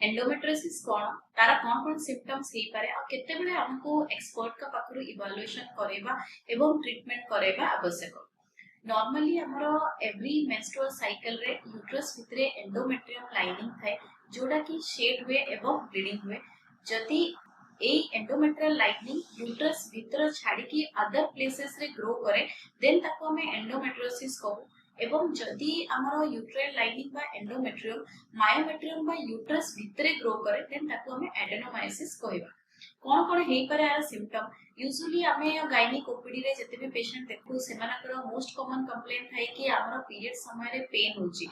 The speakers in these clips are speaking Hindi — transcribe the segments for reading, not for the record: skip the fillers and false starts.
एंडोमेट्रियोसिस कौन तार कौन कौन सिम्पटम्स हे पारे आ केते बेले हमको एक्सपर्ट का पाखरु इवैल्यूएशन करेबा एवं ट्रीटमेंट करेबा आवश्यक। नॉर्मली हमरो एवरी मेंस्ट्रुअल साइकिल रे यूट्रस भितरे एंडोमेट्रियम लाइनिंग थाए जोडा की शेड हुए एवं ब्लीडिंग हुए। जदि ए एंडोमेट्रियल लाइनिंग यूट्रस भितर छाड़ी की अदर प्लेसेस रे ग्रो करे देन ताको हमें एंडोमेट्रियोसिस कहू। एवं जदि हमरो यूट्राइल लाइनिंग बा एंडोमेट्रियम मायोमेट्रियम बा यूट्रस भितरे ग्रो करे देन ताको हमें एडेनोमायोसिस कहबा। कौन कौन हे पारे आर सिम्पटम यूजुअली आमे गायनिक ओपीडी रे जते भी पेशेंट देखु सेमानकर मोस्ट कॉमन कंप्लेंट थाए कि हमर पीरियड समय रे पेन होची,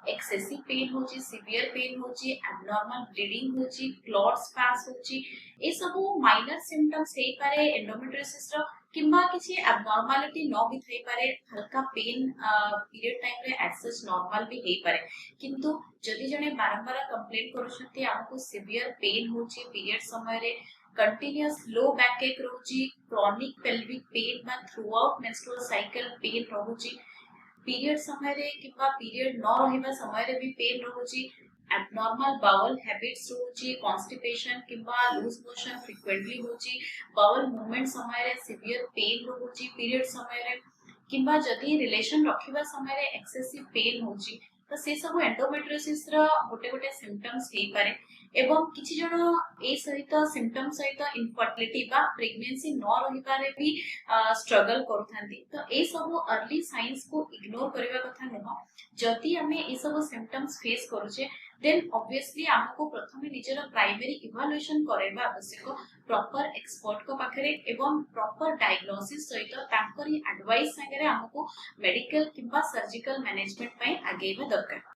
एक्सेसिव पेन होची, सिवियर पेन होची, एब्नॉर्मल ब्लीडिंग होची, क्लॉट्स पास होची। ए सब माइनर सिम्पटम्स हे पारे एंडोमेट्रियोसिस रो किंबा किसी एब्नॉर्मलिटी न भी थाई पारे हल्का पेन पीरियड टाइम रे एक्सेस नॉर्मल भी हे पारे। किंतु जदि जने बारंबार कंप्लेंट करूछथि हमको सिवियर पेन होची पीरियड समय रे कंटिन्यूअस लो बैक एक रोची, क्रॉनिक पेल्विक पेन बा throughout menstrual cycle pain रोची, पीरियड समय रे किंबा पीरियड न रहिबा समय रे भी पेन रोची, एब्नॉर्मल बाउल हैबिट्स रोची, कॉन्स्टिपेशन किंबा लूज मोशन फ्रीक्वेंटली होची, बाउल मूवमेंट समय रे सिवियर पेन रोची पीरियड समय रे किंबा जदि रिलेशन रखिबा समय रे एक्सेसिव पेन होची तो से सब एंडोमेट्रियोसिस रो गोटे गोटे सिम्पटम्स हे पारे। एवं किछि जण ए सहित सिम्पटम सहित इनफर्टिलिटी बा प्रेगनेंसी न रहि पारे भी स्ट्रगल करूथांती। तो ए सब अर्ली साइंस को इग्नोर करबा कथा नुह। जदि हमें ए सब सिम्पटम्स फेस करूचे देन ऑब्वियसली हमको प्रथमे निजर प्राइमरी इवैल्यूएशन करबा आवश्यक प्रॉपर एक्सपर्ट को पाखरे एवं प्रॉपर डायग्नोसिस सहित तांकरी एडवाइस संगे हमको मेडिकल किंबा सर्जिकल मैनेजमेंट पई आगेबा दरकार।